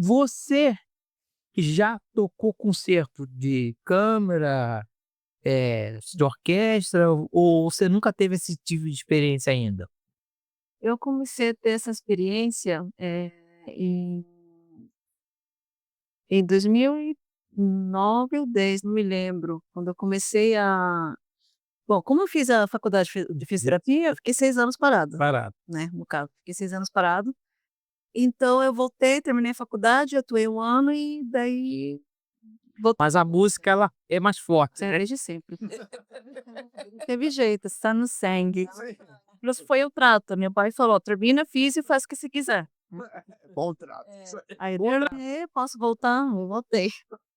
Você já tocou concerto de câmara, de orquestra, ou você nunca teve esse tipo de experiência ainda? Eu comecei a ter essa experiência, em 2009 ou 10, não me lembro, quando eu comecei a bom, como eu fiz a faculdade de fisioterapia, eu fiquei 6 anos parada, Parado. né, no caso, fiquei 6 anos parado, então eu voltei, terminei a faculdade, atuei 1 ano e daí voltei Mas a música ela é mais forte, né? desde sempre. Não teve jeito, está no sangue. Isso foi o trato, meu pai falou: "Termina, fiz e faz o que você quiser". Bom trato. Aí eu Bom trato. terminei, posso voltar? Eu voltei.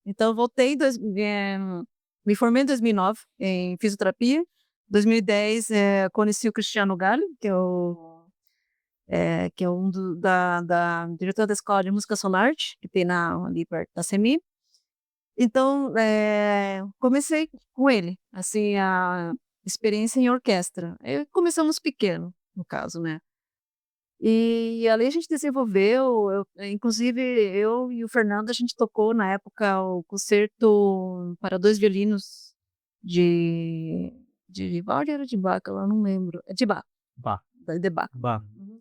Então eu voltei em me formei em 2009 em fisioterapia. 2010, conheci o Cristiano Galli, que é um da diretor da Escola de Música Solarte, que tem ali perto da CEMIG. Então, comecei com ele, assim, a experiência em orquestra. Começamos pequeno, no caso, né. E ali a gente desenvolveu, inclusive eu e o Fernando, a gente tocou na época o concerto para 2 violinos de Vivaldi, era de Bach, eu não lembro, é de Bach, Bah, de Bach. bah. Uhum.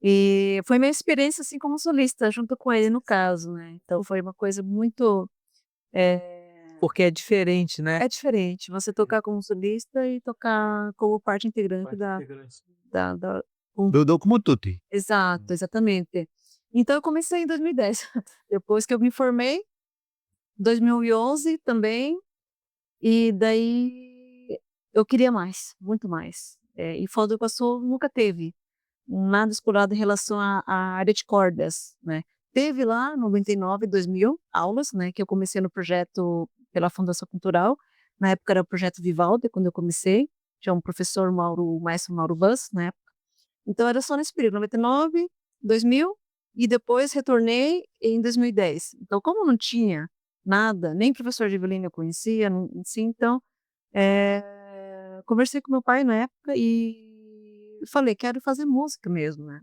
E foi minha experiência, assim, como solista, junto com ele no caso, né, então foi uma coisa muito, Porque é diferente, né? é diferente você tocar como solista e tocar como parte integrante Parte integrante. da Do como tutti. exato, exatamente. Então eu comecei em 2010, depois que eu me formei, 2011 também, e daí eu queria mais, muito mais. E Foz do Iguaçu nunca teve nada explorado em relação à área de cordas, né. Teve lá 99, 2000 aulas, né, que eu comecei no projeto pela Fundação Cultural, na época era o projeto Vivaldi quando eu comecei, tinha um professor o maestro Mauro Bus, né. Então era só nesse período, 99, 2000 e depois retornei em 2010. Então como não tinha nada, nem professor de violino eu conhecia, não assim, então, conversei com meu pai na época e falei: "Quero fazer música mesmo, né.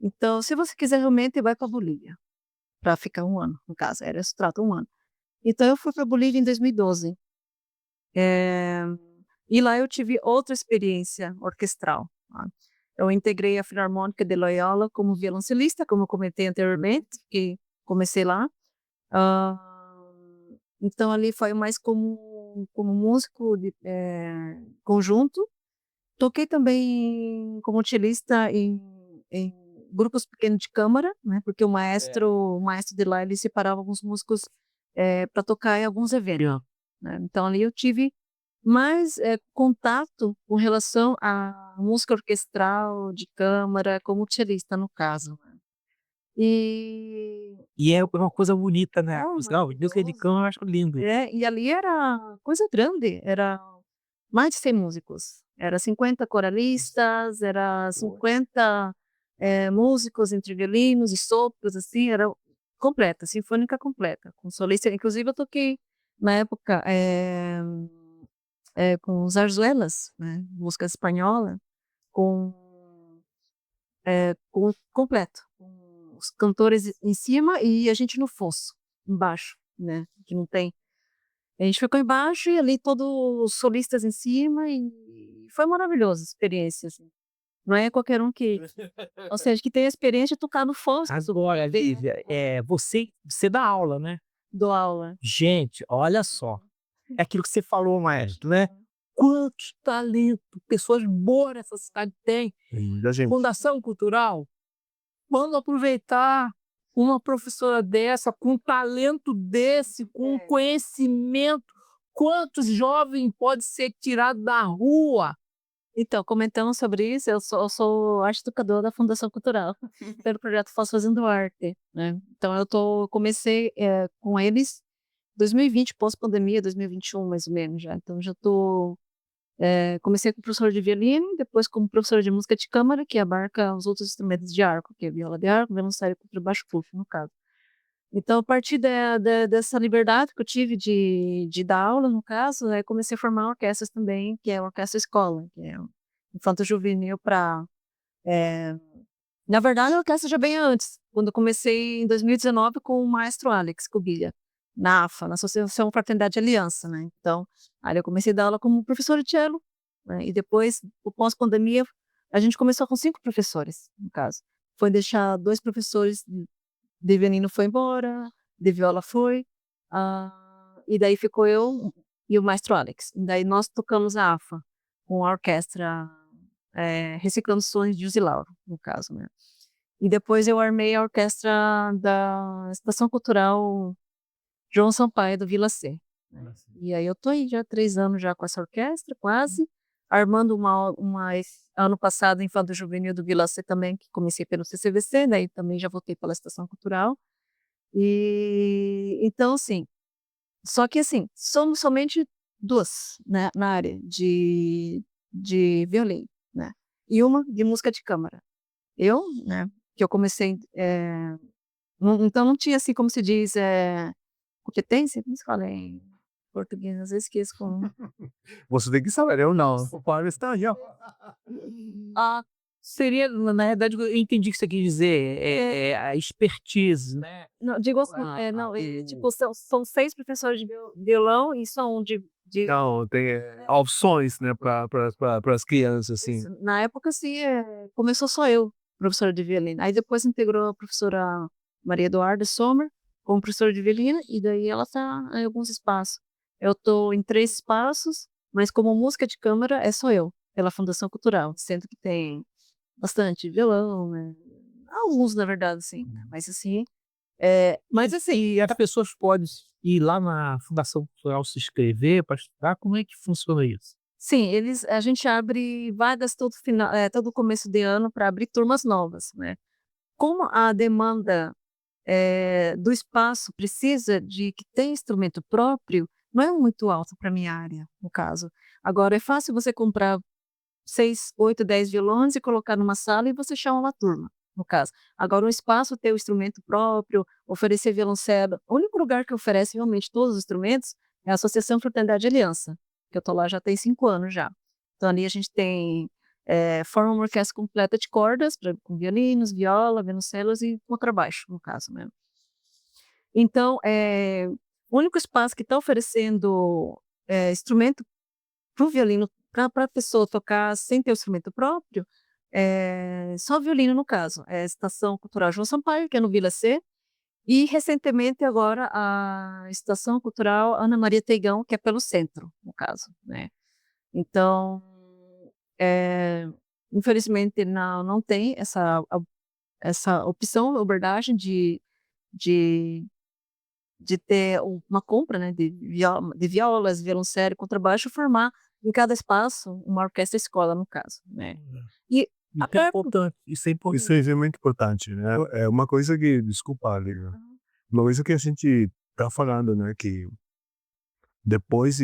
Então se você quiser realmente vai pra Bolívia", pra ficar 1 ano, no caso, era esse trato, 1 ano. Então eu fui pra Bolívia em 2012. Eh, e lá eu tive outra experiência orquestral, tá. Eu integrei a Filarmônica de Loyola como violoncelista, como eu comentei anteriormente, que comecei lá. Hã, então ali foi mais como músico de, conjunto. Toquei também como cellista em grupos pequenos de câmara, né, porque o maestro de lá, ele separava alguns músicos, pra tocar em alguns eventos, né. Então ali eu tive mais, contato com relação à música orquestral de câmara, como cellista no caso, né. E E é uma coisa bonita, né? oh, Não, música de maravilhoso. cão eu acho lindo. E ali era coisa grande, era mais de 100 músicos, era 50 coralistas, era Pô. 50, músicos entre violinos e sopros, assim, era completa, sinfônica completa, com solista, inclusive eu toquei na época, com zarzuelas, né, música espanhola, com, com completo, com os cantores em cima e a gente no fosso, embaixo, né, que não tem, a gente ficou embaixo e ali todos os solistas em cima e foi maravilhosa a experiência, assim. Não é qualquer um que, ou seja, que tem a experiência de tocar no fosso, Agora, Lívia, você dá aula, né? dou aula. Gente, olha só, é aquilo que você falou, maestro, né? Quantos talentos, pessoas boas essa cidade tem. Muita gente. Fundação Cultural, vamos aproveitar uma professora dessa, com um talento desse, com um conhecimento. Quantos jovens pode ser tirado da rua? Então, comentando sobre isso, eu sou arte educadora da Fundação Cultural, pelo projeto Foz Fazendo Arte, né. Então comecei, com eles 2020, pós-pandemia, 2021 mais ou menos já, então já tô, comecei como professora de violino, depois como professora de música de câmara, que abarca os outros instrumentos de arco, que é viola de arco, violoncelo, contrabaixo, fluxo, no caso. Então, a partir dessa liberdade que eu tive de dar aula, no caso, comecei a formar orquestras também, que é a orquestra escola, que é o infanto juvenil para Na verdade, a orquestra já vem antes, quando eu comecei em 2019 com o maestro Alex Cubilha, na AFA, na Associação Fraternidade e Aliança, né. Então, aí eu comecei a dar aula como professora de cello, né, e depois, o pós-pandemia, a gente começou com 5 professores, no caso. Foi deixar 2 professores, de violino foi embora, de viola foi, e daí ficou eu e o maestro Alex. E daí nós tocamos a AFA, com a orquestra, Reciclando Sonhos de Uzi Lauro, no caso, né. E depois eu armei a orquestra da Estação Cultural João Sampaio, do Vila C, né. E aí eu tô aí já há 3 anos já com essa orquestra, quase, armando uma ano passado Infanto Juvenil do Vila C também, que comecei pelo CCVC, daí também já voltei pela Estação Cultural. E então assim, só que assim, somos somente 2, né, na área de violino, né, e uma de música de câmara. Eu, né, que eu comecei, então não tinha assim, como se diz, competência? Como se fala em português? Às vezes esqueço como. Você tem que saber, eu não. O padre está aí, ó. Ah, seria, na realidade, eu entendi o que você quis dizer, a expertise, né. Não, digo assim, não, tipo, são 6 professores de violão e só um de Não, tem opções, né, para as crianças, assim. isso. Na época, assim, começou só eu, professora de violino, aí depois integrou a professora Maria Eduarda Sommer como professora de violino, e daí ela tá em alguns espaços. Eu tô em 3 espaços, mas como música de câmara é só eu, pela Fundação Cultural, sendo que tem bastante violão, né, alguns na verdade, assim, né, mas assim, Mas assim, e as pessoas podem ir lá na Fundação Cultural se inscrever para estudar, como é que funciona isso? sim, a gente abre vagas todo começo de ano para abrir turmas novas, né. Como a demanda, do espaço precisa de que tenha instrumento próprio, não é muito alta para minha área, no caso. Agora é fácil você comprar 6, 8, 10 violões e colocar numa sala e você chama uma turma, no caso. Agora um espaço ter o instrumento próprio, oferecer violoncelo, o único lugar que oferece realmente todos os instrumentos é a Associação Fraternidade e Aliança, que eu tô lá já tem 5 anos já. Então ali a gente tem, forma uma orquestra completa de cordas, com violinos, viola, violoncelos e contrabaixo, no caso, né. Então, o único espaço que está oferecendo, instrumento para o violino, para a pessoa tocar sem ter o instrumento próprio, só violino no caso, é a Estação Cultural João Sampaio, que é no Vila C, e recentemente agora a Estação Cultural Ana Maria Teigão, que é pelo centro, no caso, né. Então, eh, infelizmente não tem essa opção, abordagem de de ter uma compra, né, de violas, violoncelo, contrabaixo, formar em cada espaço uma orquestra escola, no caso, né. E Isso é até importante, isso é Isso importante. é muito importante, né. É uma coisa que desculpa, Lívia, uma coisa que a gente tá falando, né, que depois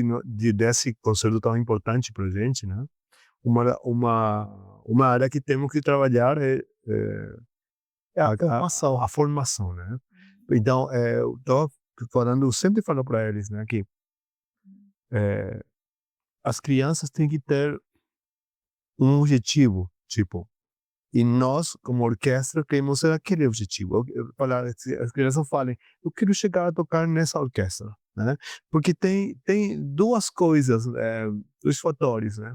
desse concerto tão importante pra gente, né, uma área que temos que trabalhar é a formação, né. Então, eu tô falando, eu sempre falo para eles, né, que, eh, as crianças têm que ter um objetivo, tipo, e nós, como orquestra, queremos ser aquele objetivo. Falar, se as crianças falem, eu quero chegar a tocar nessa orquestra, né? Porque tem duas coisas, dois fatores, né?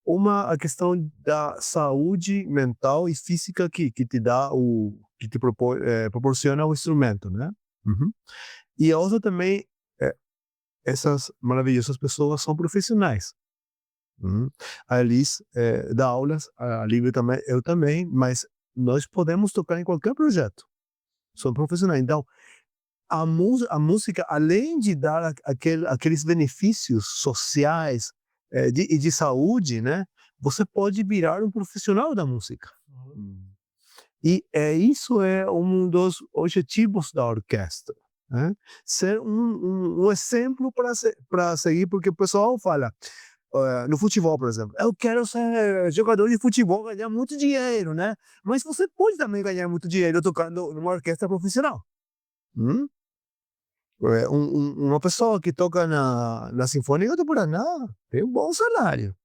Uma, a questão da saúde mental e física que te dá que te proporciona o instrumento, né? Uhum. E a outra também, é, essas maravilhosas pessoas são profissionais. Uhum. A Elis, dá aulas, a Lívia também, eu também, mas nós podemos tocar em qualquer projeto. Sou profissional. Então, a música, além de dar aqueles benefícios sociais, e de saúde, né, você pode virar um profissional da música. E isso é um dos objetivos da orquestra, né? Ser um exemplo para seguir, porque o pessoal fala, no futebol, por exemplo, eu quero ser jogador de futebol, ganhar muito dinheiro, né? Mas você pode também ganhar muito dinheiro tocando numa orquestra profissional. Hum? Uma pessoa que toca na Sinfônica do Paraná tem um bom salário.